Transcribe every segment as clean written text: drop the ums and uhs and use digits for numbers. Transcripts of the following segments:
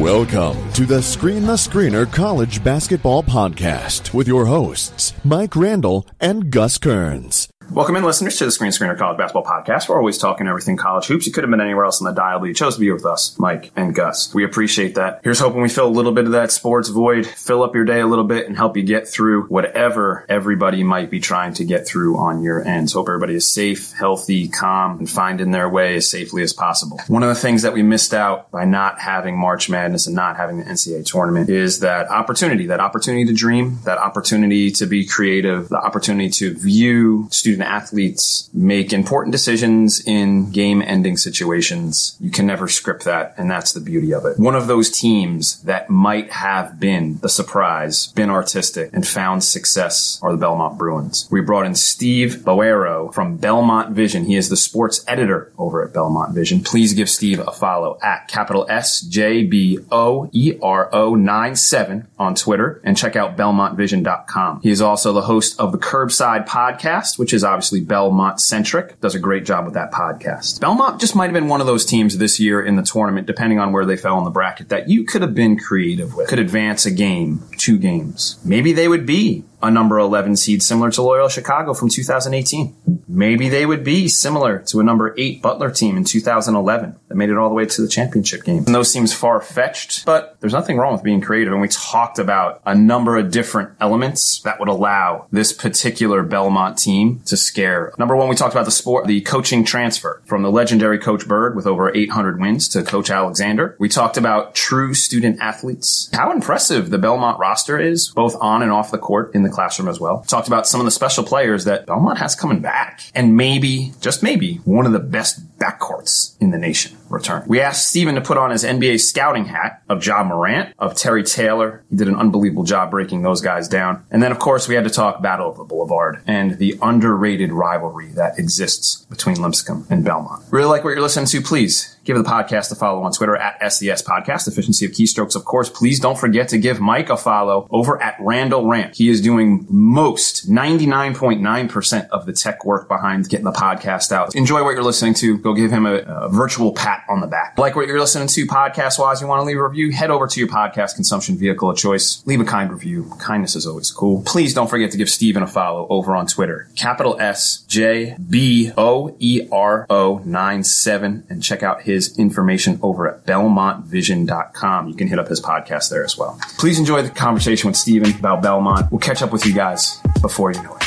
Welcome to the Screener College Basketball Podcast with your hosts, Mike Randall and Gus Kearns. Welcome in, listeners, to the Screener College Basketball Podcast. We're always talking everything college hoops. You could have been anywhere else on the dial, but you chose to be here with us, Mike and Gus. We appreciate that. Here's hoping we fill a little bit of that sports void, fill up your day a little bit, and help you get through whatever everybody might be trying to get through on your ends. Hope everybody is safe, healthy, calm, and finding their way as safely as possible. One of the things that we missed out by not having March Madness and not having the NCAA tournament is that opportunity to dream, that opportunity to be creative, the opportunity to view student athletes make important decisions in game-ending situations. You can never script that, and that's the beauty of it. One of those teams that might have been the surprise, been artistic, and found success are the Belmont Bruins. We brought in Steve Boero from Belmont Vision. He is the sports editor over at Belmont Vision. Please give Steve a follow at SJBOERO97 on Twitter, and check out BelmontVision.com. He is also the host of the Curbside Podcast, which is obviously Belmont-centric. Does a great job with that podcast. Belmont just might have been one of those teams this year in the tournament, depending on where they fell in the bracket, that you could have been creative with. Could advance a game, 2 games. Maybe they would be a number 11 seed similar to Loyola Chicago from 2018. Maybe they would be similar to a number 8 Butler team in 2011 that made it all the way to the championship game. And those seems far-fetched, but there's nothing wrong with being creative. And we talked about a number of different elements that would allow this particular Belmont team to scare. Number one, we talked about the coaching transfer from the legendary Coach Bird with over 800 wins to Coach Alexander. We talked about true student athletes, how impressive the Belmont roster is, both on and off the court, in the classroom as well. Talked about some of the special players that Belmont has coming back, and maybe, just maybe, one of the best backcourts in the nation return. We asked Steven to put on his NBA scouting hat of Ja Morant, of Terry Taylor. He did an unbelievable job breaking those guys down. And then, of course, we had to talk Battle of the Boulevard and the underrated rivalry that exists between Lipscomb and Belmont. Really like what you're listening to? Please give the podcast a follow on Twitter at SDS Podcast. Efficiency of keystrokes, of course. Please don't forget to give Mike a follow over at Randall Rant. He is doing 99.9% of the tech work behind getting the podcast out. Enjoy what you're listening to. Go give him a virtual pat on the back. Like what you're listening to podcast-wise, you want to leave a review, head over to your podcast consumption vehicle of choice. Leave a kind review. Kindness is always cool. Please don't forget to give Steven a follow over on Twitter. Capital SJBOERO97, and check out his information over at BelmontVision.com. You can hit up his podcast there as well. Please enjoy the conversation with Steven about Belmont. We'll catch up with you guys before you know it.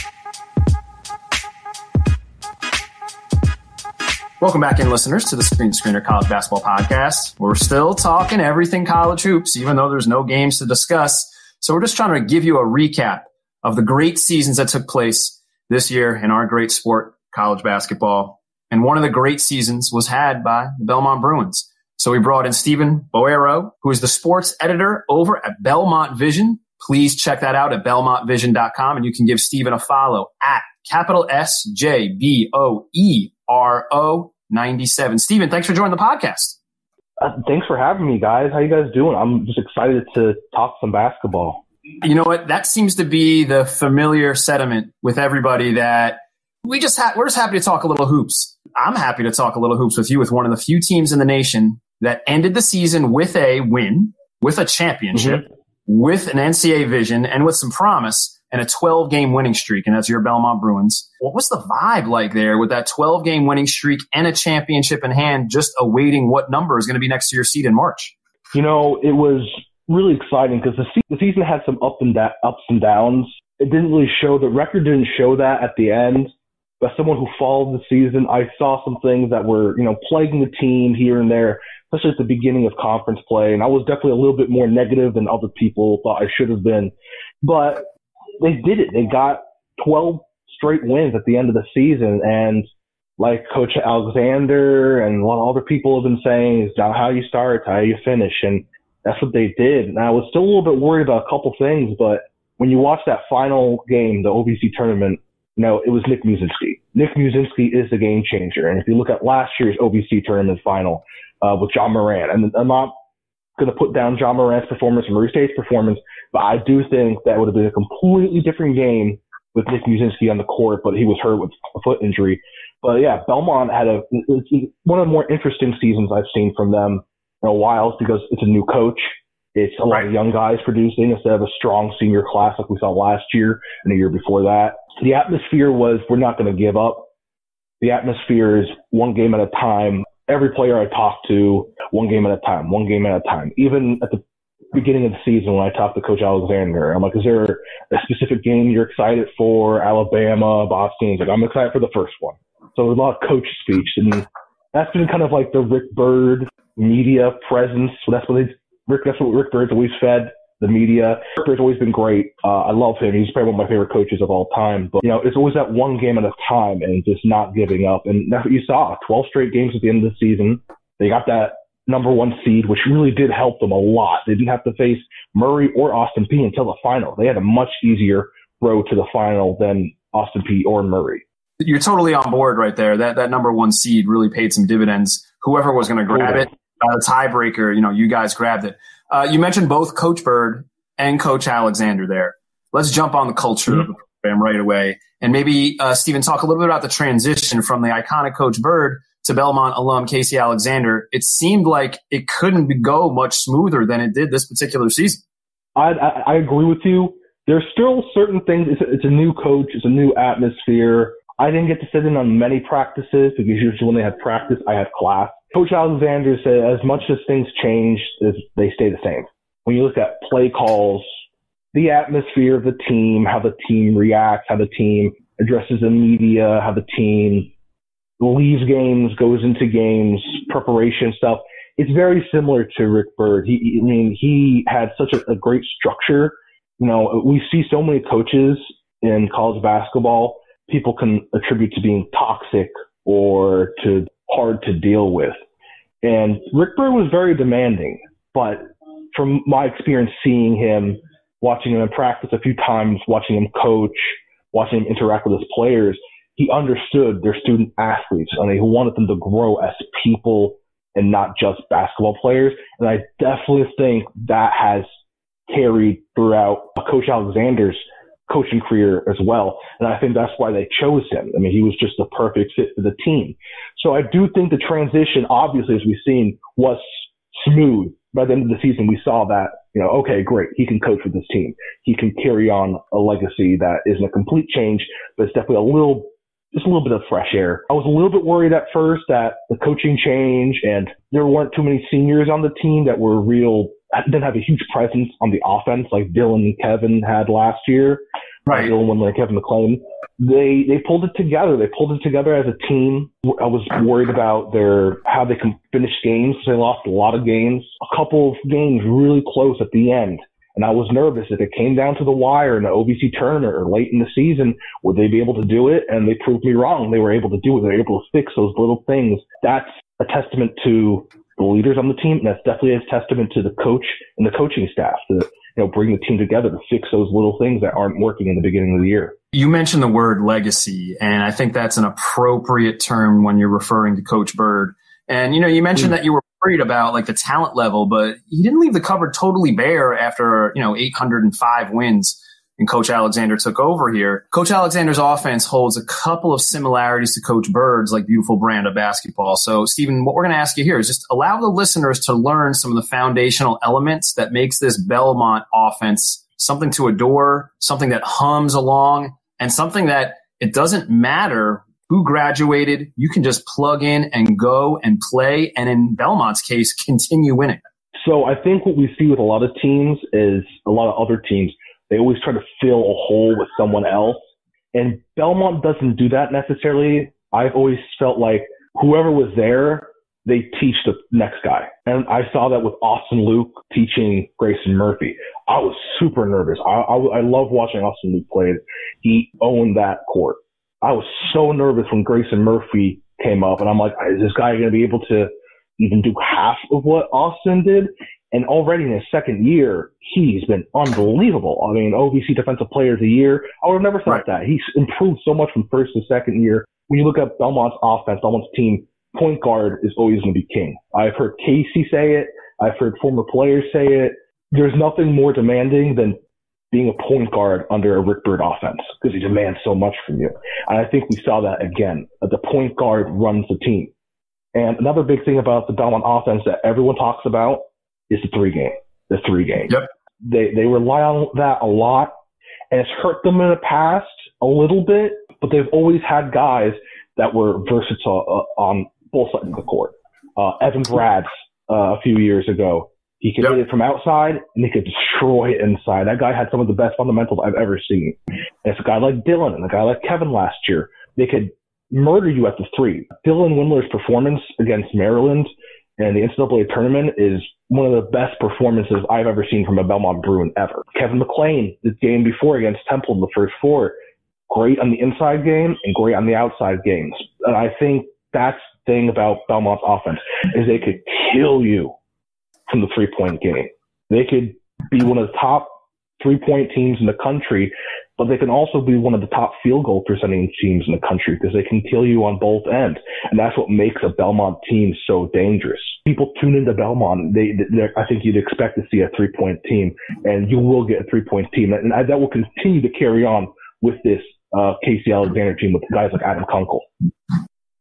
Welcome back in, listeners, to the Screener College Basketball Podcast. We're still talking everything college hoops, even though there's no games to discuss. So we're just trying to give you a recap of the great seasons that took place this year in our great sport, college basketball. And one of the great seasons was had by the Belmont Bruins. So we brought in Stephen Boero, who is the sports editor over at Belmont Vision. Please check that out at BelmontVision.com, and you can give Stephen a follow at SJBOERO97. Stephen, thanks for joining the podcast. Thanks for having me, guys. How you guys doing? I'm just excited to talk some basketball. You know what? That seems to be the familiar sentiment with everybody, that we're just happy to talk a little hoops. I'm happy to talk a little hoops with you, with one of the few teams in the nation that ended the season with a win, with a championship, with an NCAA vision, and with some promise, and a 12-game winning streak, and that's your Belmont Bruins. What was the vibe like there with that 12-game winning streak and a championship in hand, just awaiting what number is going to be next to your seed in March? You know, it was really exciting because the season had some ups and downs. It didn't really show, the record didn't show that at the end. As someone who followed the season, I saw some things that were, plaguing the team here and there, especially at the beginning of conference play. And I was definitely a little bit more negative than other people thought I should have been. But they did it. They got 12 straight wins at the end of the season. And like Coach Alexander and a lot of other people have been saying, is not how you start, it's how you finish. And that's what they did. And I was still a little bit worried about a couple things, but when you watch that final game, the OVC tournament, it was Nick Muszynski. Nick Muszynski is the game changer. And if you look at last year's OVC tournament final with Ja Morant, and I'm not going to put down Ja Morant's performance or Murray State's performance, but I do think that would have been a completely different game with Nick Muszynski on the court, but he was hurt with a foot injury. But yeah, Belmont had one of the more interesting seasons I've seen from them. in a while is because it's a new coach. It's a lot of young guys producing instead of a strong senior class like we saw last year and the year before that. The atmosphere was, we're not going to give up. The atmosphere is one game at a time. Every player I talked to, one game at a time, one game at a time. Even at the beginning of the season when I talked to Coach Alexander, I'm like, is there a specific game you're excited for? Alabama, Boston? He's like, I'm excited for the first one. So there's a lot of coach speech, and that's been kind of like the Rick Byrd media presence. So that's what Rick Byrd's always fed the media. Rick Byrd's always been great. I love him. He's probably one of my favorite coaches of all time. But, it's always that one game at a time and just not giving up. And that's what you saw. 12 straight games at the end of the season. They got that number one seed, which really did help them a lot. They didn't have to face Murray or Austin Peay until the final. They had a much easier road to the final than Austin Peay or Murray. You're totally on board right there. That number one seed really paid some dividends. Whoever was going to grab it, the tiebreaker, you guys grabbed it. You mentioned both Coach Byrd and Coach Alexander there. Let's jump on the culture of the program right away. And maybe, Stephen, talk a little bit about the transition from the iconic Coach Byrd to Belmont alum Casey Alexander. It seemed like it couldn't go much smoother than it did this particular season. I agree with you. There's still certain things. It's a new coach. It's a new atmosphere. I didn't get to sit in on many practices because usually when they had practice, I had class. Coach Alexander said as much as things change, they stay the same. When you look at play calls, the atmosphere of the team, how the team reacts, how the team addresses the media, how the team leaves games, goes into games, preparation stuff, it's very similar to Rick Byrd. He had such a great structure. We see so many coaches in college basketball people can attribute to being toxic or to hard to deal with. And Rick Byrd was very demanding, but from my experience seeing him, watching him in practice a few times, watching him coach, watching him interact with his players, he understood their student athletes and he wanted them to grow as people and not just basketball players. And I definitely think that has carried throughout Coach Alexander's coaching career as well. And I think that's why they chose him. He was just the perfect fit for the team. So I do think the transition, obviously, as we've seen, was smooth. By the end of the season, we saw that, okay, great. He can coach with this team. He can carry on a legacy that isn't a complete change, but it's definitely just a little bit of fresh air. I was a little bit worried at first that the coaching change and there weren't too many seniors on the team that were didn't have a huge presence on the offense like Dylan and Kevin had last year. Right. Dylan and Kevin McClain. They pulled it together. They pulled it together as a team. I was worried about how they can finish games. They lost a lot of games. A couple of games really close at the end. And I was nervous if it came down to the wire in the OVC tournament or late in the season, would they be able to do it? And they proved me wrong. They were able to do it. They were able to fix those little things. That's a testament to the leaders on the team. And that's definitely a testament to the coach and the coaching staff to bring the team together to fix those little things that aren't working in the beginning of the year. You mentioned the word legacy, and I think that's an appropriate term when you're referring to Coach Byrd. And, you mentioned that you were worried about the talent level, but he didn't leave the cupboard totally bare after, 805 wins and Coach Alexander took over here. Coach Alexander's offense holds a couple of similarities to Coach Byrd's beautiful brand of basketball. So, Stephen, what we're going to ask you here is just allow the listeners to learn some of the foundational elements that makes this Belmont offense something to adore, something that hums along, and something that it doesn't matter who graduated, you can just plug in and go and play, and in Belmont's case, continue winning. So I think what we see with a lot of teams is a lot of other teams, they always try to fill a hole with someone else. And Belmont doesn't do that necessarily. I've always felt like whoever was there, they teach the next guy. And I saw that with Austin Luke teaching Grayson Murphy. I was super nervous. I love watching Austin Luke play. He owned that court. I was so nervous when Grayson Murphy came up, and I'm like, is this guy going to be able to even do half of what Austin did? And already in his second year, he's been unbelievable. OVC Defensive Player of the Year. I would have never thought that. He's improved so much from first to second year. When you look at Belmont's offense, Belmont's team, point guard is always going to be king. I've heard Casey say it. I've heard former players say it. There's nothing more demanding than being a point guard under a Rick Byrd offense because he demands so much from you. And I think we saw that again. The point guard runs the team. And another big thing about the Belmont offense that everyone talks about is the three game. Yep. They rely on that a lot, and it's hurt them in the past a little bit, but they've always had guys that were versatile on both sides of the court. Evan Brad's a few years ago, he could hit it from outside and he could destroy it inside. That guy had some of the best fundamentals I've ever seen. And it's a guy like Dylan and a guy like Kevin last year. They could murder you at the three. Dylan Windler's performance against Maryland in the NCAA tournament is one of the best performances I've ever seen from a Belmont Bruin ever. Kevin McLean, the game before against Temple in the first four, great on the inside game and great on the outside games. And I think that's the thing about Belmont's offense is they could kill you from the three-point game. They could be one of the top three-point teams in the country, but they can also be one of the top field goal percentage teams in the country because they can kill you on both ends. And that's what makes a Belmont team so dangerous. People tune into Belmont. I think you'd expect to see a three-point team, and you will get a three-point team. And that will continue to carry on with this Casey Alexander team with guys like Adam Kunkel.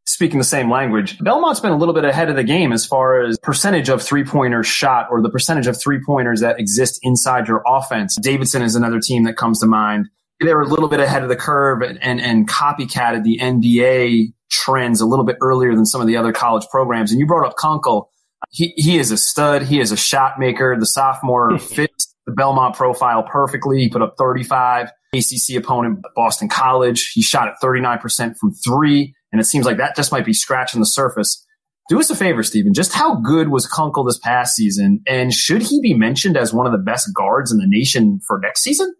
Speaking the same language, Belmont's been a little bit ahead of the game as far as percentage of three-pointers shot or the percentage of three-pointers that exist inside your offense. Davidson is another team that comes to mind. They were a little bit ahead of the curve and copycatted the NBA trends a little bit earlier than some of the other college programs. And you brought up Kunkel. He is a stud. He is a shot maker. The sophomore fits the Belmont profile perfectly. He put up 35. ACC opponent, Boston College. He shot at 39% from three. And it seems like that just might be scratching the surface. Do us a favor, Stephen. Just how good was Kunkel this past season? And should he be mentioned as one of the best guards in the nation for next season?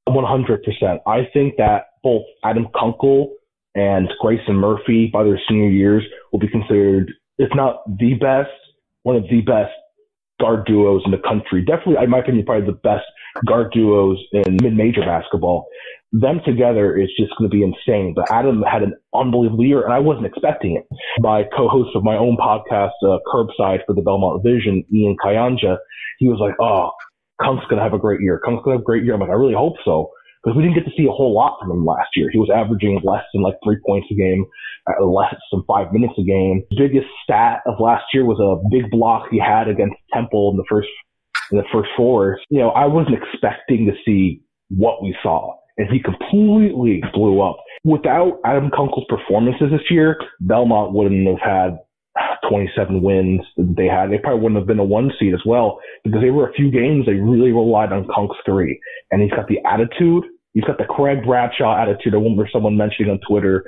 100%. I think that both Adam Kunkel and Grayson Murphy by their senior years will be considered, if not the best, one of the best guard duos in the country. Definitely, in my opinion, probably the best guard duos in mid-major basketball. Them together is just going to be insane. But Adam had an unbelievable year, and I wasn't expecting it. My co-host of my own podcast, Curbside for the Belmont Vision, Ian Kayanja, he was like, oh, Kunk's going to have a great year. Kunk's going to have a great year. I'm like, I really hope so. Because we didn't get to see a whole lot from him last year. He was averaging less than 3 points a game, less than 5 minutes a game. The biggest stat of last year was a big block he had against Temple in the first four. You know, I wasn't expecting to see what we saw, and he completely blew up. Without Adam Kunkel's performances this year, Belmont wouldn't have had 27 wins that they had. They probably wouldn't have been a 1 seed as well, because there were a few games they really relied on Kunk's three. And he's got the attitude. He's got the Craig Bradshaw attitude. I remember someone mentioning on Twitter.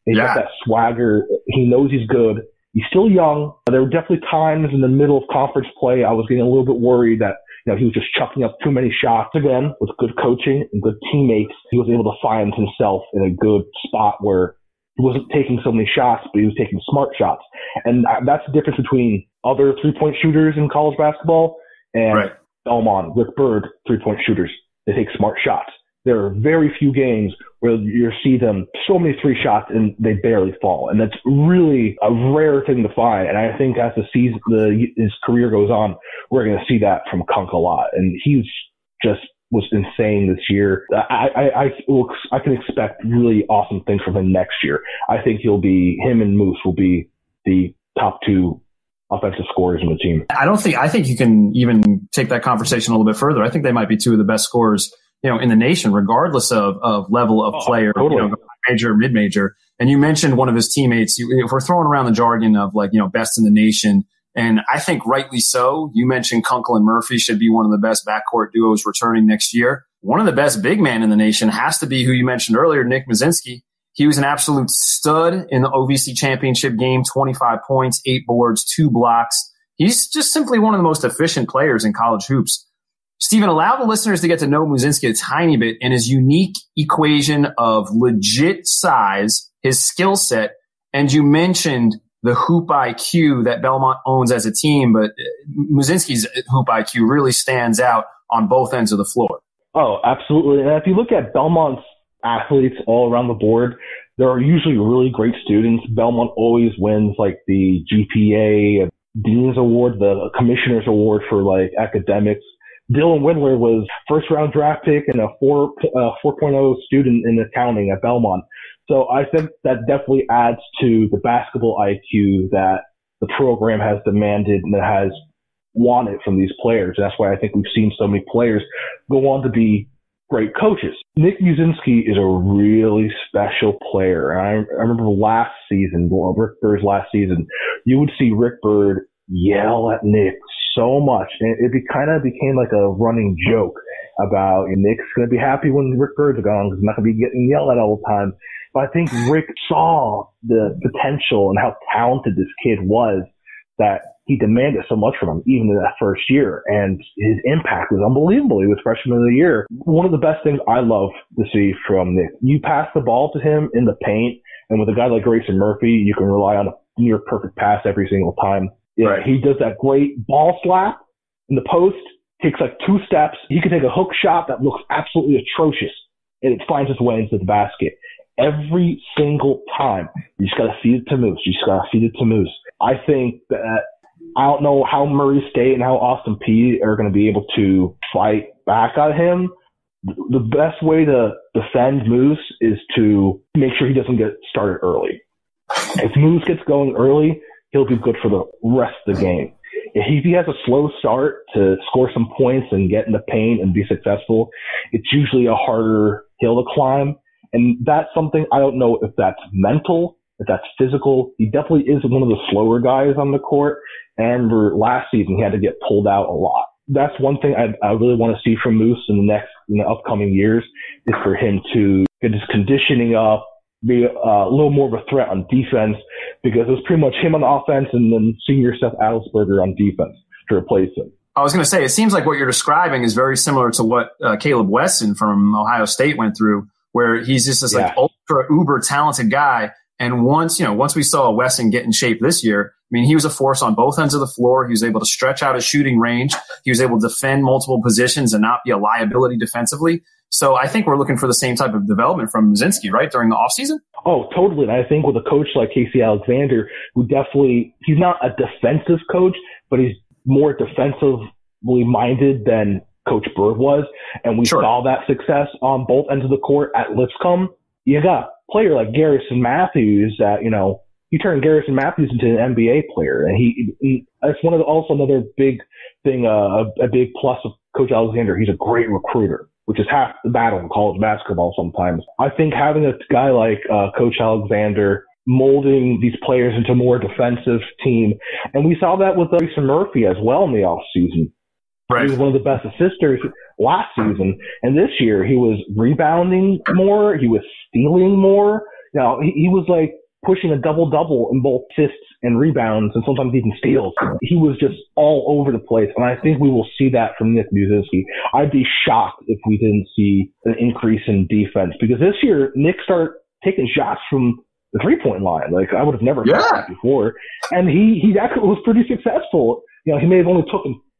He's got that swagger. He knows he's good. He's still young. There were definitely times in the middle of conference play I was getting a little bit worried that he was just chucking up too many shots. Again, with good coaching and good teammates, he was able to find himself in a good spot where he wasn't taking so many shots, but he was taking smart shots. And that's the difference between other three-point shooters in college basketball and Belmont, Rick Bird, three-point shooters. They take smart shots. There are very few games where you see them so many three shots and they barely fall. And that's really a rare thing to find. And I think as his career goes on, we're going to see that from Kunk a lot. And he's just was insane this year. I can expect really awesome things from him next year. I think him and Moose will be the top two offensive scorers in the team. I think you can even take that conversation a little bit further. I think they might be two of the best scorers, in the nation, regardless of level of player, totally. Major, mid-major. And you mentioned one of his teammates. If we're throwing around the jargon of best in the nation, and I think rightly so, you mentioned Kunkel and Murphy should be one of the best backcourt duos returning next year. One of the best big men in the nation has to be who you mentioned earlier, Nick Muszynski. He was an absolute stud in the OVC championship game, 25 points, 8 boards, 2 blocks. He's just simply one of the most efficient players in college hoops. Stephen, allow the listeners to get to know Muszynski a tiny bit and his unique equation of legit size, his skill set, and you mentioned the hoop IQ that Belmont owns as a team, but Muszynski's hoop IQ really stands out on both ends of the floor. Oh, absolutely. And if you look at Belmont's athletes all around the board, there are usually really great students. Belmont always wins the GPA, Dean's Award, the Commissioner's Award for academics. Dylan Windler was first-round draft pick and a 4.0 student in accounting at Belmont. So I think that definitely adds to the basketball IQ that the program has demanded and has wanted from these players. And that's why I think we've seen so many players go on to be great coaches. Nick Muszynski is a really special player. And I remember last season, Rick Bird's last season, you would see Rick Bird yell at Nick so much. And it kind of became like a running joke about Nick's going to be happy when Rick Bird's gone because he's not going to be getting yelled at all the time. But I think Rick saw the potential and how talented this kid was that he demanded so much from him, even in that first year. And his impact was unbelievable. He was freshman of the year. One of the best things I love to see from Nick, you pass the ball to him in the paint, and with a guy like Grayson Murphy, you can rely on a near perfect pass every single time. Yeah, right. He does that great ball slap in the post, takes like 2 steps. He can take a hook shot that looks absolutely atrocious, and it finds its way into the basket. Every single time. You just got to feed it to Moose. I think that I don't know how Murray State and how Austin Peay are going to be able to fight back at him. The best way to defend Moose is to make sure he doesn't get started early. If Moose gets going early, he'll be good for the rest of the game. If he has a slow start to score some points and get in the paint and be successful, it's usually a harder hill to climb. And that's something, I don't know if that's mental, if that's physical. He definitely is one of the slower guys on the court. And for last season, he had to get pulled out a lot. That's one thing I really want to see from Moose in the upcoming years, is for him to get his conditioning up, be a little more of a threat on defense, because it was pretty much him on offense and then senior Seth Adelsberger on defense to replace him. I was going to say, it seems like what you're describing is very similar to what Caleb Wesson from Ohio State went through, where he's just this like ultra uber talented guy. And once we saw Wesson get in shape this year, I mean, he was a force on both ends of the floor. He was able to stretch out his shooting range. He was able to defend multiple positions and not be a liability defensively. So I think we're looking for the same type of development from Muszynski, right, during the offseason? Oh, totally. And I think with a coach like Casey Alexander, who definitely, he's not a defensive coach, but he's more defensively minded than Coach Bird was. And we saw that success on both ends of the court at Lipscomb. You got a player like Garrison Matthews that, you turn Garrison Matthews into an NBA player. And that's also another big thing, a big plus of Coach Alexander. He's a great recruiter, which is half the battle in college basketball sometimes. I think having a guy like Coach Alexander molding these players into a more defensive team, and we saw that with Grayson Murphy as well in the offseason. Right. He was one of the best assisters last season, and this year he was rebounding more, he was stealing more. He was like pushing a double-double in both assists and rebounds, and sometimes even steals. He was just all over the place, and I think we will see that from Nick Muszynski. I'd be shocked if we didn't see an increase in defense, because this year Nick started taking shots from the three-point line. Like, I would have never thought that before, and he actually was pretty successful. He may have only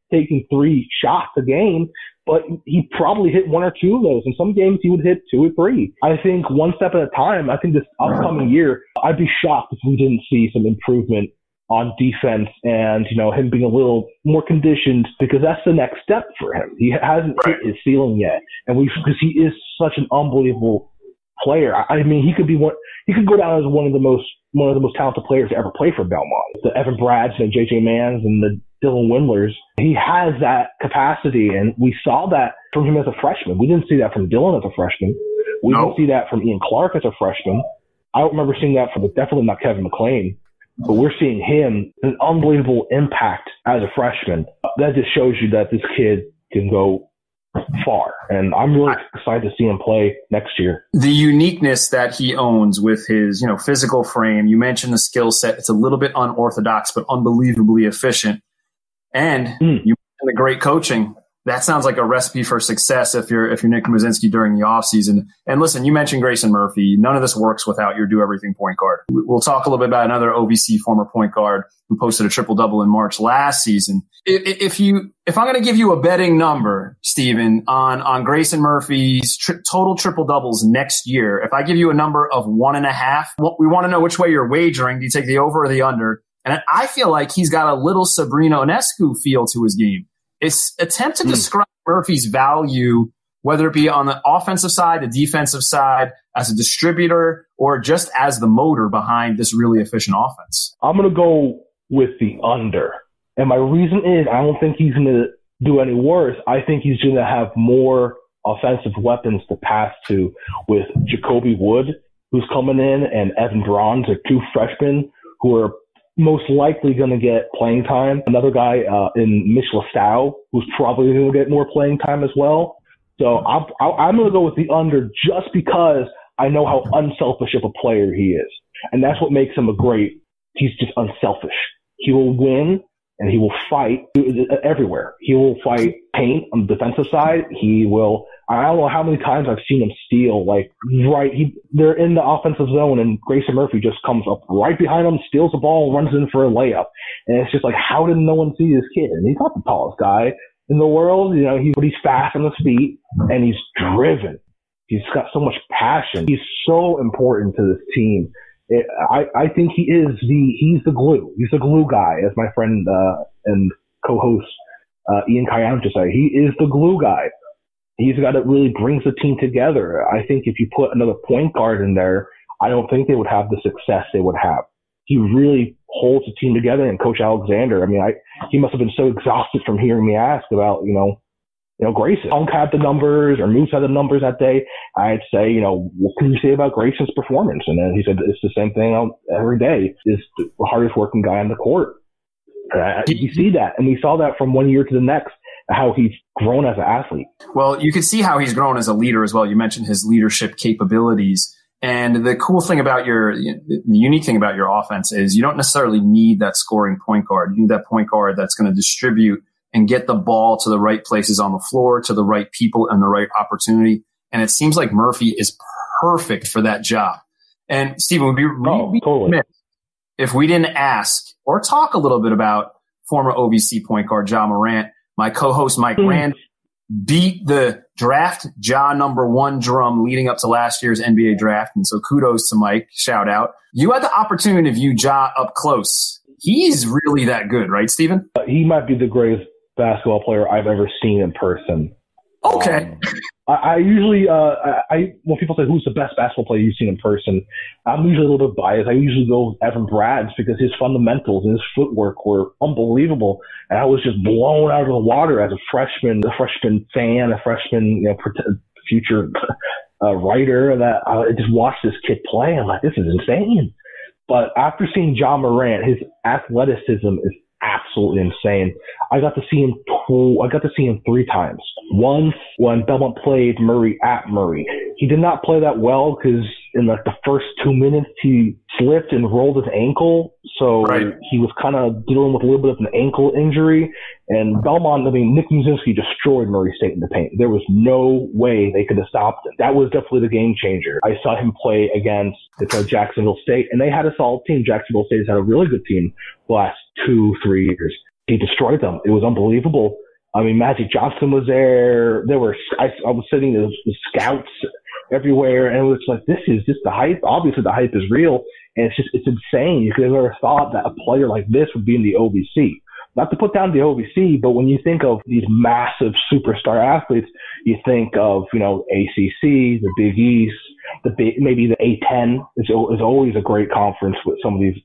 taking 3 shots a game, but he probably hit 1 or 2 of those. In some games, he would hit 2 or 3. I think one step at a time. I think this upcoming year, I'd be shocked if we didn't see some improvement on defense and, him being a little more conditioned, because that's the next step for him. He hasn't hit his ceiling yet. And because he is such an unbelievable player. I mean, he could go down as one of the most talented players to ever play for Belmont. The Evan Brads and J.J. Manns and the Dylan Windlers. He has that capacity, and we saw that from him as a freshman. We didn't see that from Dylan as a freshman. We didn't see that from Ian Clark as a freshman. I don't remember seeing that from definitely not Kevin McLean. But we're seeing him, an unbelievable impact as a freshman. That just shows you that this kid can go far. And I'm really excited to see him play next year. The uniqueness that he owns with his, physical frame. You mentioned the skill set. It's a little bit unorthodox, but unbelievably efficient. And you mentioned the great coaching. That sounds like a recipe for success if you're Nick Muszynski during the offseason. And listen, you mentioned Grayson Murphy. None of this works without your do-everything point guard. We'll talk a little bit about another OVC former point guard who posted a triple-double in March last season. If I'm going to give you a betting number, Steven, on Grayson Murphy's total triple-doubles next year, if I give you a number of 1.5, we want to know which way you're wagering. Do you take the over or the under? And I feel like he's got a little Sabrina Ionescu feel to his game. It's attempt to describe Murphy's value, whether it be on the offensive side, the defensive side, as a distributor, or just as the motor behind this really efficient offense. I'm going to go with the under. And my reason is I don't think he's going to do any worse. I think he's going to have more offensive weapons to pass to with Jacoby Wood, who's coming in, and Evan Bronze, are two freshmen who are most likely going to get playing time. Another guy in Mitch Lastow, who's probably going to get more playing time as well. So I'm going to go with the under just because I know how unselfish of a player he is. And that's what makes him he's just unselfish. He will win and he will fight everywhere. He will fight paint on the defensive side. I don't know how many times I've seen him steal, they're in the offensive zone and Grayson Murphy just comes up right behind him, steals the ball, runs in for a layup. And it's just like, how did no one see this kid? And he's not the tallest guy in the world, but he's fast on his feet and he's driven. He's got so much passion. He's so important to this team. I think he's the glue. He's the glue guy, as my friend and co-host Ian Kayam just said. He is the glue guy. He's the guy that really brings the team together. I think if you put another point guard in there, I don't think they would have the success they would have. He really holds the team together. And Coach Alexander, he must have been so exhausted from hearing me ask about, Grayson. Hunk had the numbers, or Moose had the numbers that day. I'd say, what can you say about Grayson's performance? And then he said, it's the same thing every day. Is the hardest working guy on the court. You see that. And we saw that from one year to the next, how he's grown as an athlete. Well, you can see how he's grown as a leader as well. You mentioned his leadership capabilities. And the cool thing about the unique thing about your offense is you don't necessarily need that scoring point guard. You need that point guard that's going to distribute and get the ball to the right places on the floor, to the right people and the right opportunity. And it seems like Murphy is perfect for that job. And Stephen, we'd be totally if we didn't ask or talk a little bit about former OVC point guard Ja Morant. My co-host Mike Rand beat the draft Ja #1 drum leading up to last year's NBA draft. And so kudos to Mike. Shout out. You had the opportunity to view Ja up close. He's really that good, right, Stephen? He might be the greatest basketball player I've ever seen in person. Okay. I usually, when people say who's the best basketball player you've seen in person, I'm usually a little bit biased. I usually go with Evan Brad's because his fundamentals and his footwork were unbelievable. And I was just blown out of the water as a freshman fan, a freshman, future writer, that I just watched this kid play. I'm like, this is insane. But after seeing Ja Morant, his athleticism is absolutely insane. I got to see him 3 times. Once when Belmont played Murray at Murray. He did not play that well because in the first 2 minutes he slipped and rolled his ankle. So He was kind of dealing with a little bit of an ankle injury. And Belmont, Nick Muszynski destroyed Murray State in the paint. There was no way they could have stopped him. That was definitely the game changer. I saw him play against Jacksonville State, and they had a solid team. Jacksonville State has had a really good team the last 2-3 years. He destroyed them. It was unbelievable. Magic Johnson was there. I was sitting there with scouts everywhere, and it was like, this is just the hype. Obviously, the hype is real, and it's insane. You could have never thought that a player like this would be in the OVC. Not to put down the OVC, but when you think of these massive superstar athletes, you think of, ACC, the Big East, maybe the A10 is always a great conference with some of these,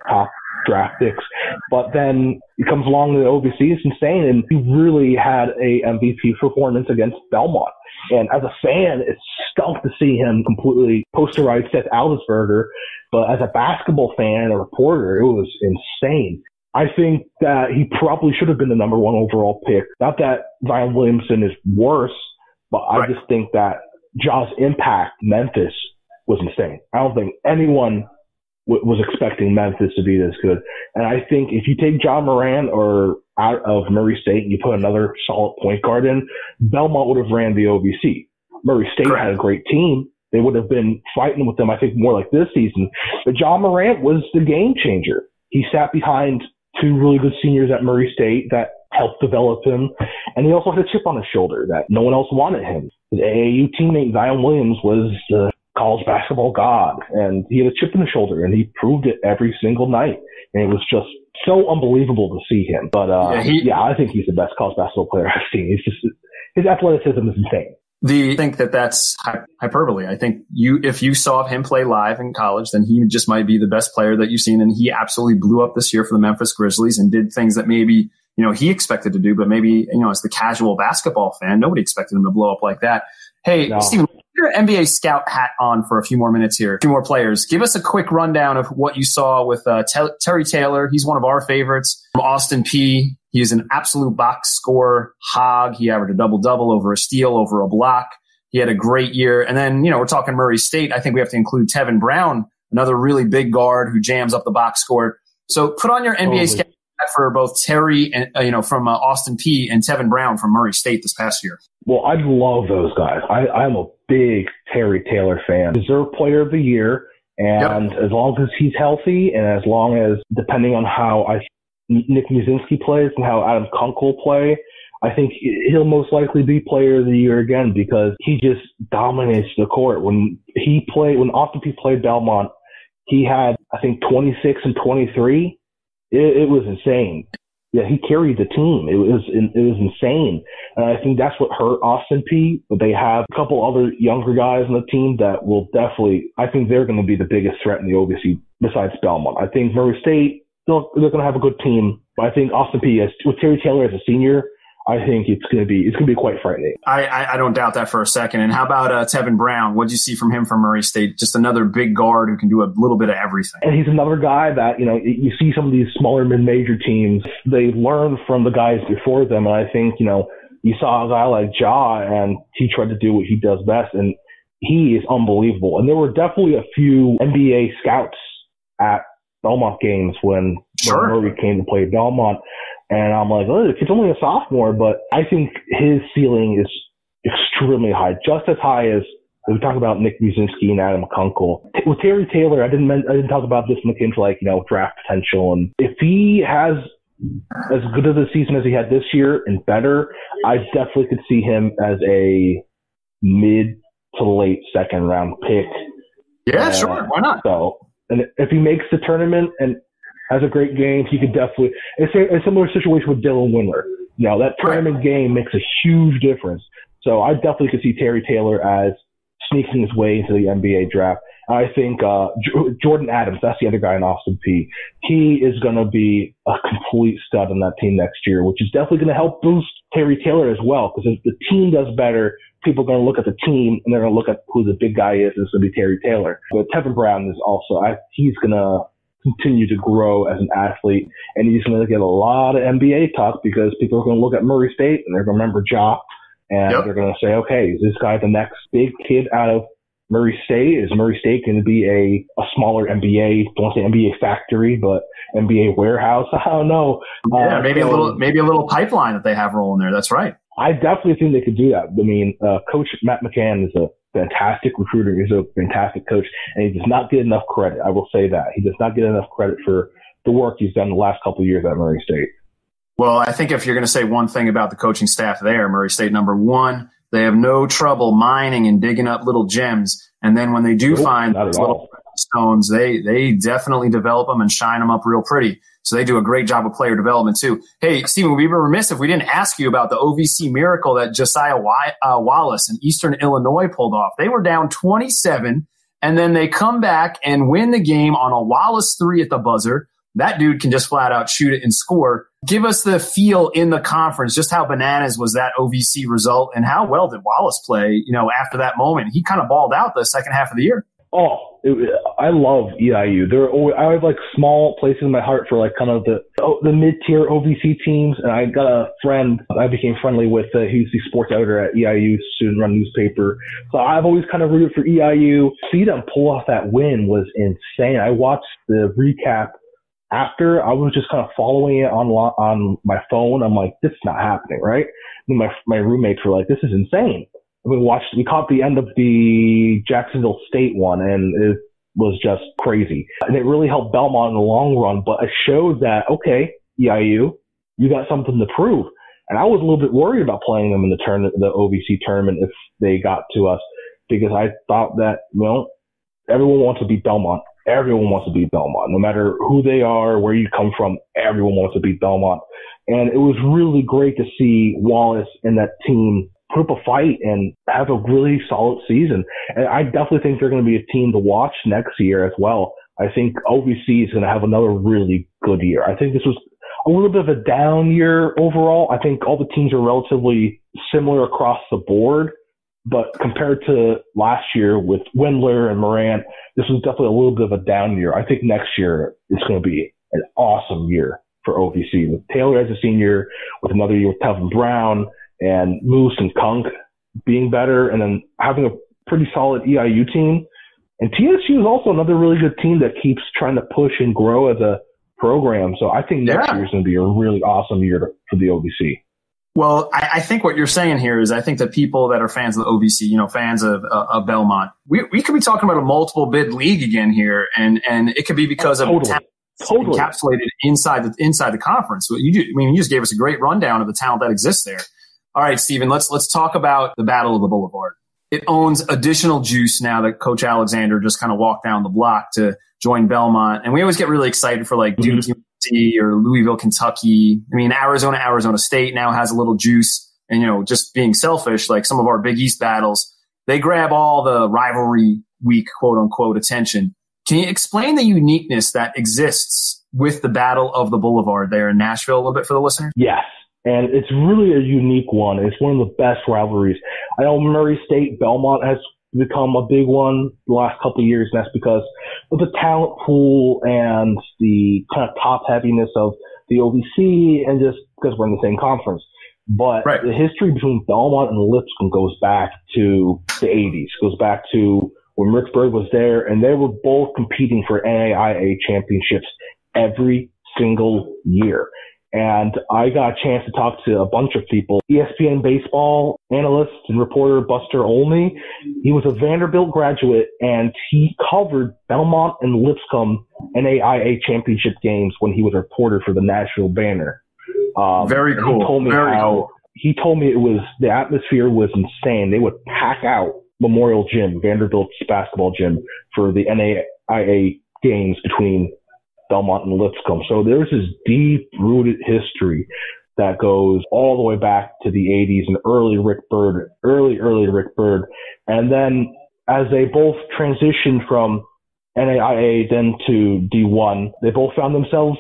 top draft picks. But then he comes along to the OVC, it's insane, and he really had a MVP performance against Belmont. And as a fan, it's stunk to see him completely posterize Seth Aldisberger, but as a basketball fan and a reporter, it was insane. I think that he probably should have been the #1 overall pick. Not that Zion Williamson is worse, but I just think that Ja's impact Memphis was insane. I don't think anyone was expecting Memphis to be this good. And I think if you take Ja Morant or out of Murray State and you put another solid point guard in, Belmont would have ran the OVC. Murray State had a great team. They would have been fighting with them, I think, more like this season. But Ja Morant was the game changer. He sat behind 2 really good seniors at Murray State that helped develop him. And he also had a chip on his shoulder that no one else wanted him. His AAU teammate, Zion Williams, was the college basketball god. And he had a chip on his shoulder, and he proved it every single night. And it was just so unbelievable to see him. But, I think he's the best college basketball player I've seen. His athleticism is insane. I think that's hyperbole. I think if you saw him play live in college, then he just might be the best player that you've seen. And he absolutely blew up this year for the Memphis Grizzlies and did things that maybe, he expected to do, but maybe, as the casual basketball fan, nobody expected him to blow up like that. Hey, no. Steven, put your NBA scout hat on for a few more minutes here. A few more players. Give us a quick rundown of what you saw with Terry Taylor. He's one of our favorites. From Austin Peay. He's an absolute box scorer hog. He averaged a double-double, over a steal, over a block. He had a great year. And then, we're talking Murray State. I think we have to include Tevin Brown, another really big guard who jams up the box score. So put on your NBA scout hat for both Terry and, from Austin Peay and Tevin Brown from Murray State this past year. Well, I love those guys. I'm a big Terry Taylor fan. Deserved Player of the Year. And As long as he's healthy and as long as, depending on how Nick Muszynski plays and how Adam Kunkel play, I think he'll most likely be Player of the Year again because he just dominates the court. When Austin Peay played Belmont, he had, I think, 26 and 23. It was insane. Yeah, he carried the team. It was insane. And I think that's what hurt Austin Peay. But they have a couple other younger guys on the team that will definitely, I think they're going to be the biggest threat in the OVC besides Belmont. I think Murray State, they're going to have a good team, but I think Austin Peay, with Terry Taylor as a senior, I think it's going to be quite frightening. I don't doubt that for a second. And how about Tevin Brown? What did you see from him from Murray State? Just another big guard who can do a little bit of everything. And he's another guy that, you see some of these smaller mid-major teams, they learn from the guys before them. And I think, you saw a guy like Ja, and he tried to do what he does best, and he is unbelievable. And there were definitely a few NBA scouts at Belmont games when Murray came to play Belmont. And I'm like, oh, it's only a sophomore, but I think his ceiling is extremely high, just as high as we talk about Nick Muszynski and Adam Kunkel. With Terry Taylor, I didn't talk about this when it came to draft potential. And if he has as good of a season as he had this year and better, I definitely could see him as a mid to late second round pick. Yeah, sure. Why not? So, and if he makes the tournament and has a great game, he could definitely. It's a similar situation with Dylan Windler. That tournament game makes a huge difference. So I definitely could see Terry Taylor as sneaking his way into the NBA draft. I think Jordan Adams, that's the other guy in Austin Peay. He is going to be a complete stud on that team next year, which is definitely going to help boost Terry Taylor as well. Because if the team does better, people are going to look at the team and they're going to look at who the big guy is. It's going to be Terry Taylor. But Tevin Brown is also, he's going to continue to grow as an athlete, and he's going to get a lot of NBA talk because people are going to look at Murray State and they're going to remember Ja, and they're going to say, okay, is this guy the next big kid out of Murray State? Is Murray State going to be a smaller NBA, don't want to say NBA factory, but NBA warehouse? I don't know. Maybe a little pipeline that they have rolling there. That's right. I definitely think they could do that. I mean, Coach Matt McCann is a fantastic recruiter. He's a fantastic coach, and he does not get enough credit. I will say that. He does not get enough credit for the work he's done the last couple of years at Murray State. Well, I think if you're going to say one thing about the coaching staff there, Murray State, number one, they have no trouble mining and digging up little gems. And then when they do find those little stones, they definitely develop them and shine them up real pretty. So they do a great job of player development too. Hey, Steven, we'd be remiss if we didn't ask you about the OVC miracle that Josiah Wallace in Eastern Illinois pulled off. They were down 27, and then they come back and win the game on a Wallace 3 at the buzzer. That dude can just flat out shoot it and score. Give us the feel in the conference, just how bananas was that OVC result, and how well did Wallace play, after that moment? He kind of balled out the second half of the year. I love EIU. I have small places in my heart for kind of the mid-tier OVC teams. And I got a friend I became friendly with. He's the sports editor at EIU student-run newspaper. So I've always kind of rooted for EIU. See them pull off that win was insane. I watched the recap after. I was just kind of following it on my phone. I'm like, this is not happening, right? And my roommates were like, this is insane. We caught the end of the Jacksonville State one, and it was just crazy. And it really helped Belmont in the long run, but it showed that, okay, EIU, you got something to prove. And I was a little bit worried about playing them in the OVC tournament if they got to us, because I thought that, everyone wants to beat Belmont. Everyone wants to beat Belmont. No matter who they are, where you come from, everyone wants to beat Belmont. And it was really great to see Wallace and that team put up a fight and have a really solid season. And I definitely think they're going to be a team to watch next year as well. I think OVC is going to have another really good year. I think this was a little bit of a down year overall. I think all the teams are relatively similar across the board, but compared to last year with Windler and Morant, this was definitely a little bit of a down year. I think next year it's going to be an awesome year for OVC with Taylor as a senior, with another year with Tevin Brown and Moose and Kunk being better, and then having a pretty solid EIU team. And TSU is also another really good team that keeps trying to push and grow as a program. So I think next year is going to be a really awesome year for the OVC. Well, I think what you're saying here is I think that people that are fans of the OVC, fans of Belmont, we could be talking about a multiple bid league again here, and it could be because of talent encapsulated inside the conference. You just gave us a great rundown of the talent that exists there. All right, Stephen, let's talk about the Battle of the Boulevard. It owns additional juice now that Coach Alexander just kind of walked down the block to join Belmont. And we always get really excited for like Duke UNC or Louisville, Kentucky. I mean, Arizona State now has a little juice. And, just being selfish, like some of our Big East battles, they grab all the rivalry week, quote unquote, attention. Can you explain the uniqueness that exists with the Battle of the Boulevard there in Nashville a little bit for the listeners? Yes. And it's really a unique one. It's one of the best rivalries. I know Murray State, Belmont has become a big one the last couple of years, and that's because of the talent pool and the kind of top heaviness of the OVC, and just because we're in the same conference. But the history between Belmont and Lipscomb goes back to the 80s, goes back to when Rick Byrd was there, and they were both competing for NAIA championships every single year. And I got a chance to talk to a bunch of people. ESPN baseball analyst and reporter Buster Olney. He was a Vanderbilt graduate, and he covered Belmont and Lipscomb NAIA championship games when he was a reporter for the National Banner. Very cool. He told me the atmosphere was insane. They would pack out Memorial Gym, Vanderbilt's basketball gym, for the NAIA games between Belmont and Lipscomb. So there's this deep-rooted history that goes all the way back to the 80s and early Rick Byrd. And then as they both transitioned from NAIA then to D1, they both found themselves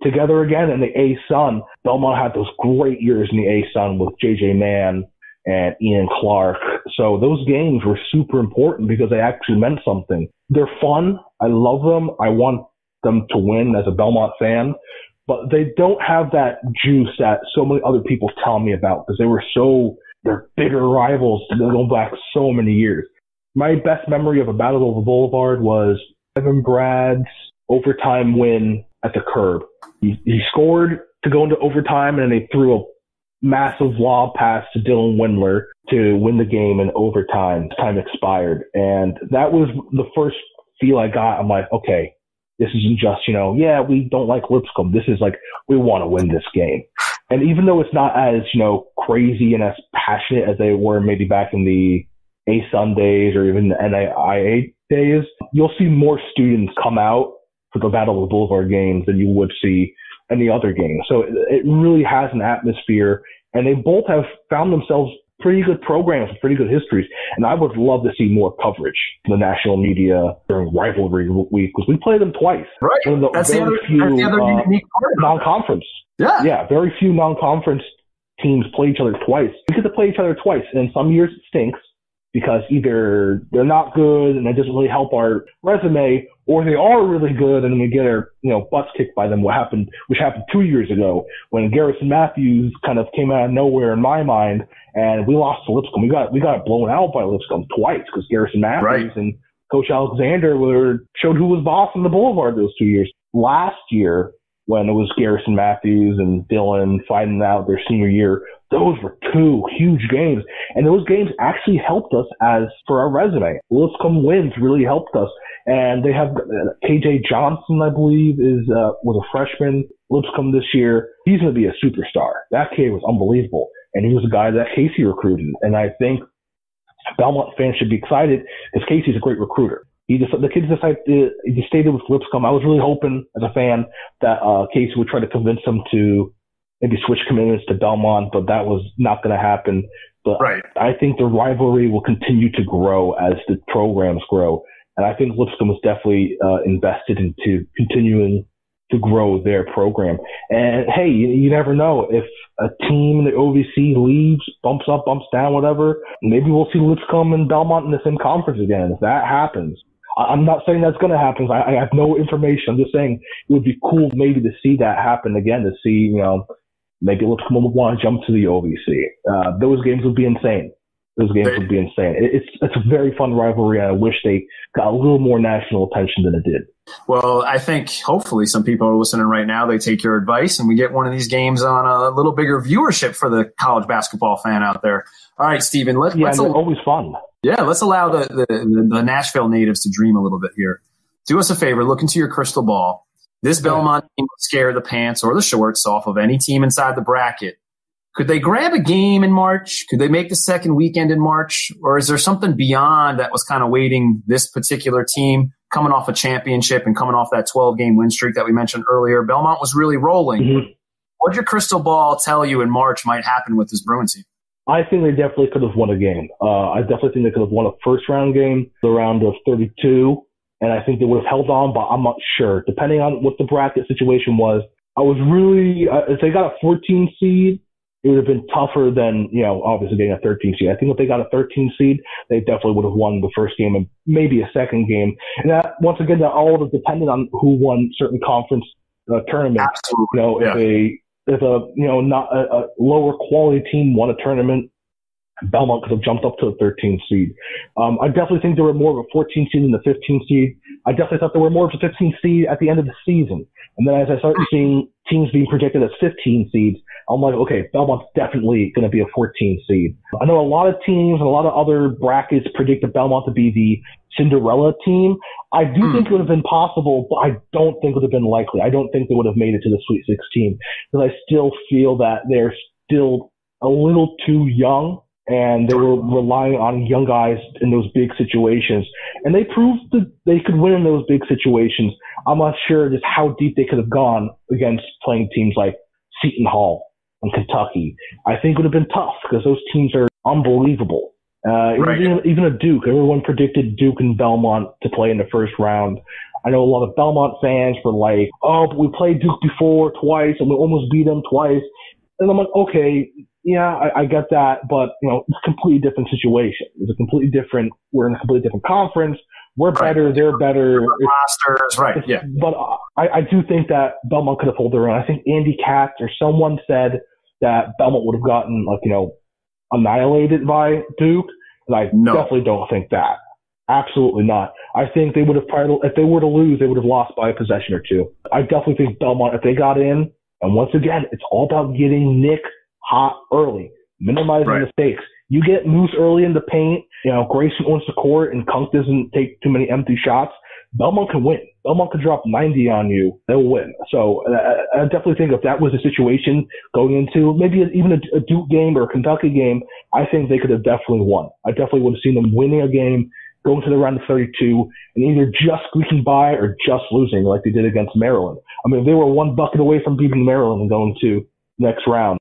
together again in the A-Sun. Belmont had those great years in the A-Sun with J.J. Mann and Ian Clark. So those games were super important because they actually meant something. They're fun. I love them. I want them to win as a Belmont fan, but they don't have that juice that so many other people tell me about because they're bigger rivals going back so many years. My best memory of a Battle of the Boulevard was Evan Brad's overtime win at the Curb. He scored to go into overtime, and they threw a massive lob pass to Dylan Windler to win the game in overtime. Time expired, and that was the first feel I got. I'm like, okay, this isn't just, we don't like Lipscomb. This is like, we want to win this game. And even though it's not as, crazy and as passionate as they were maybe back in the A-Sun days or even the NAIA days, you'll see more students come out for the Battle of the Boulevard games than you would see any other game. So it really has an atmosphere, and they both have found themselves pretty good programs, pretty good histories. And I would love to see more coverage in the national media during rivalry week because we play them twice. Right. That's the other unique part. Non-conference. Yeah, very few non-conference teams play each other twice. We get to play each other twice, and some years it stinks because either they're not good and it doesn't really help our resume, or they are really good and we get our butts kicked by them, which happened 2 years ago when Garrison Matthews kind of came out of nowhere in my mind, and we lost to Lipscomb. We got blown out by Lipscomb twice because Garrison Matthews and Coach Alexander showed who was boss in the Boulevard those 2 years. Last year, when it was Garrison Matthews and Dylan fighting out their senior year, those were two huge games. And those games actually helped us for our resume. Lipscomb wins really helped us. And they have KJ Johnson, I believe, was a freshman, Lipscomb this year. He's going to be a superstar. That kid was unbelievable. And he was a guy that Casey recruited. And I think Belmont fans should be excited because Casey's a great recruiter. The kid he stayed with Lipscomb. I was really hoping as a fan that Casey would try to convince him to maybe switch commitments to Belmont, but that was not going to happen. But right. I think the rivalry will continue to grow as the programs grow. And I think Lipscomb is definitely invested into continuing to grow their program. And hey, you never know. If a team in the OVC leaves, bumps up, bumps down, whatever, maybe we'll see Lipscomb and Belmont in the same conference again. If that happens, I'm not saying that's going to happen. I have no information. I'm just saying it would be cool maybe to see that happen again, to see, maybe Lipscomb would want to jump to the OVC. Those games would be insane. It's a very fun rivalry, and I wish they got a little more national attention than it did. Well, I think hopefully some people are listening right now. They take your advice, and we get one of these games on a little bigger viewership for the college basketball fan out there. All right, Stephen. Let's always fun. Yeah, let's allow the Nashville natives to dream a little bit here. Do us a favor. Look into your crystal ball. This Belmont team would scare the pants or the shorts off of any team inside the bracket. Could they grab a game in March? Could they make the second weekend in March? Or is there something beyond that was kind of waiting this particular team coming off a championship and coming off that 12-game win streak that we mentioned earlier? Belmont was really rolling. Mm-hmm. What did your crystal ball tell you in March might happen with this Bruins team? I think they definitely could have won a game. I definitely think they could have won a first-round game, the round of 32, and I think they would have held on, but I'm not sure. Depending on what the bracket situation was, I was really if they got a 14 seed, it would have been tougher than, obviously getting a 13 seed. I think if they got a 13 seed, they definitely would have won the first game and maybe a second game. And that, once again, that all would have depended on who won certain conference tournaments. Absolutely. If a lower quality team won a tournament, Belmont could have jumped up to a 13 seed. I definitely think there were more of a 14 seed than the 15 seed. I definitely thought there were more of a 15 seed at the end of the season. And then as I started seeing teams being projected as 15 seeds, I'm like, okay, Belmont's definitely going to be a 14 seed. I know a lot of teams and a lot of other brackets predicted Belmont to be the Cinderella team. I do think it would have been possible, but I don't think it would have been likely. I don't think they would have made it to the Sweet 16 because I still feel that they're still a little too young and they were relying on young guys in those big situations. And they proved that they could win in those big situations. I'm not sure just how deep they could have gone against playing teams like Seton Hall and Kentucky. I think it would have been tough because those teams are unbelievable. Even a Duke. Everyone predicted Duke and Belmont to play in the first round. I know a lot of Belmont fans were like, oh, but we played Duke before twice and we almost beat them twice. And I'm like, okay, yeah, I get that, but it's a completely different situation. We're in a completely different conference. We're better, they're better. Rosters, right, yeah. But I do think that Belmont could have pulled their own. I think Andy Katz or someone said that Belmont would have gotten, annihilated by Duke, and I definitely don't think that. Absolutely not. I think they would have if they were to lose, they would have lost by a possession or two. I definitely think Belmont, if they got in, and once again, it's all about getting Nick hot early, minimizing mistakes. You get Moose early in the paint, Grayson owns the court, and Kunk doesn't take too many empty shots. Belmont can win. Belmont could drop 90 on you. They'll win. So I definitely think if that was the situation going into maybe even a Duke game or a Kentucky game, I think they could have definitely won. I definitely would have seen them winning a game, going to the round of 32, and either just squeaking by or just losing like they did against Maryland. I mean, they were one bucket away from beating Maryland and going to next round.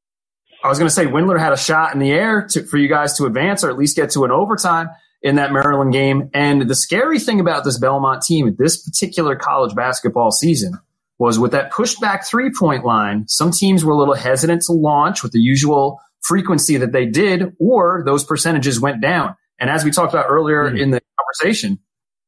I was going to say Windler had a shot in the air for you guys to advance or at least get to an overtime in that Maryland game. And the scary thing about this Belmont team at this particular college basketball season was with that pushed back 3-point line, some teams were a little hesitant to launch with the usual frequency that they did, or those percentages went down. And as we talked about earlier in the conversation,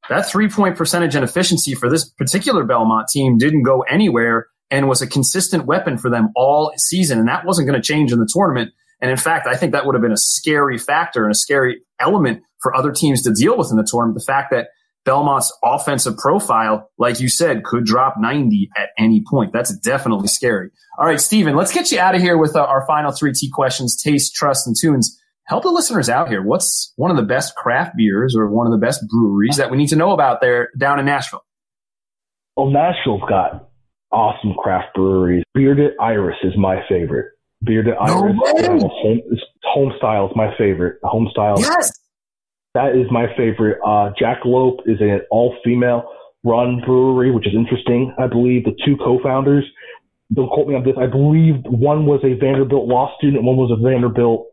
that 3-point percentage and efficiency for this particular Belmont team didn't go anywhere and was a consistent weapon for them all season. And that wasn't going to change in the tournament. And in fact, I think that would have been a scary factor and a scary element for other teams to deal with in the tournament. The fact that Belmont's offensive profile, like you said, could drop 90 at any point. That's definitely scary. All right, Steven, let's get you out of here with our final 3 T questions, taste, trust, and tunes. Help the listeners out here. What's one of the best craft beers or one of the best breweries that we need to know about there down in Nashville? Well, Nashville's got awesome craft breweries. Bearded Iris is my favorite. Bearded Iris. Home style is my favorite. Home style. Yes. That is my favorite. Jackalope is an all-female run brewery, which is interesting. I believe the 2 co-founders don't quote me on this, I believe one was a Vanderbilt law student and one was a Vanderbilt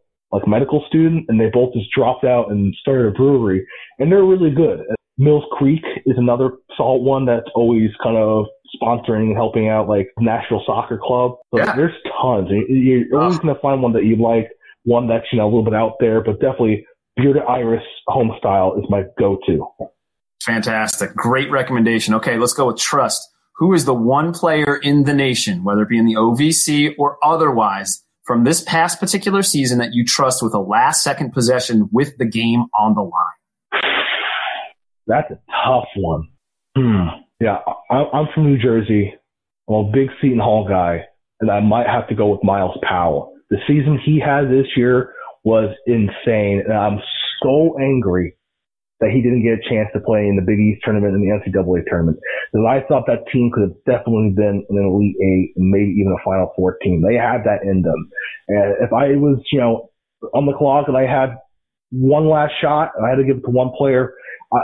medical student, and they both just dropped out and started a brewery, and they're really good. Mills Creek is another solid one that's always kind of sponsoring and helping out Nashville Soccer Club. So there's tons. You're always going to find one that you like, one that's a little bit out there, but definitely Bearded Iris home style is my go-to. Fantastic. Great recommendation. Okay, let's go with trust. Who is the one player in the nation, whether it be in the OVC or otherwise, from this past particular season that you trust with a last-second possession with the game on the line? That's a tough one. Yeah, I'm from New Jersey. I'm a big Seton Hall guy, and I might have to go with Miles Powell. The season he had this year was insane, and I'm so angry that he didn't get a chance to play in the Big East tournament and the NCAA tournament. Because I thought that team could have definitely been in an Elite Eight and maybe even a Final Four team. They had that in them. And if I was, on the clock and I had one last shot and I had to give it to one player,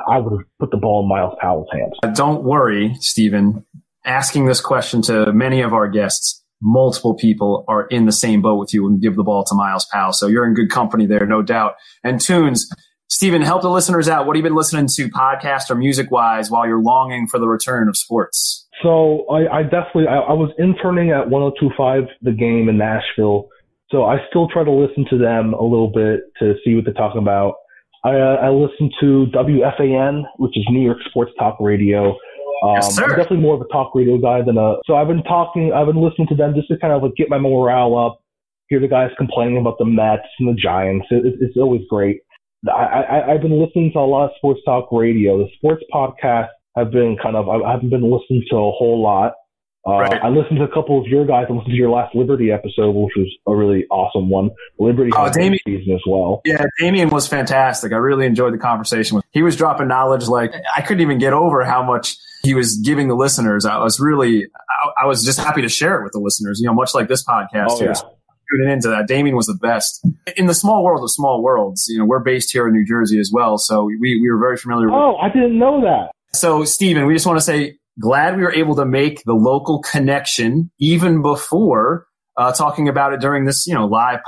I would have put the ball in Miles Powell's hands. Don't worry, Stephen. Asking this question to many of our guests, multiple people are in the same boat with you and give the ball to Miles Powell. So you're in good company there, no doubt. And Tunes, Stephen, help the listeners out. What have you been listening to podcast or music-wise while you're longing for the return of sports? So I was interning at 102.5 The Game in Nashville. So I still try to listen to them a little bit to see what they're talking about. I listen to WFAN, which is New York Sports Talk Radio. Yes, sir. I'm definitely more of a talk radio guy so I've been listening to them just to kind of get my morale up, hear the guys complaining about the Mets and the Giants. It's always great. I've been listening to a lot of sports talk radio. The sports podcasts have been I haven't been listening to a whole lot. Right. I listened to a couple of your guys. I listened to your last Liberty episode, which was a really awesome one. Liberty had a season as well. Yeah, Damien was fantastic. I really enjoyed the conversation. He was dropping knowledge I couldn't even get over how much he was giving the listeners. I was just happy to share it with the listeners, much like this podcast. Oh, yeah. Tuning into that. Damien was the best. In the small world of small worlds, we're based here in New Jersey as well, so we were very familiar with. Oh, I didn't know that. So, Stephen, we just want to say, glad we were able to make the local connection even before talking about it during this, live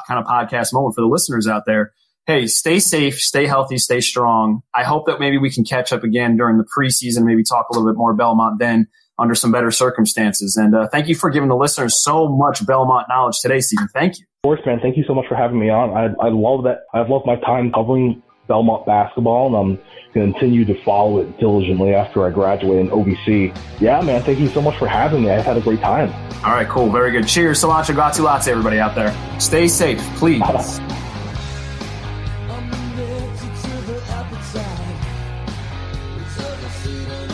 kind of podcast moment for the listeners out there. Hey, stay safe, stay healthy, stay strong. I hope that maybe we can catch up again during the preseason, maybe talk a little bit more Belmont then under some better circumstances. And thank you for giving the listeners so much Belmont knowledge today, Stephen. Thank you. Of course, man. Thank you so much for having me on. I love that. I've loved my time covering Belmont basketball, and I'm going to continue to follow it diligently after I graduate in OVC. Yeah, man. Thank you so much for having me. I've had a great time. All right, cool. Very good. Cheers. Cilantro, grazie, latte, everybody out there. Stay safe, please. I'm addicted to the appetite. It's a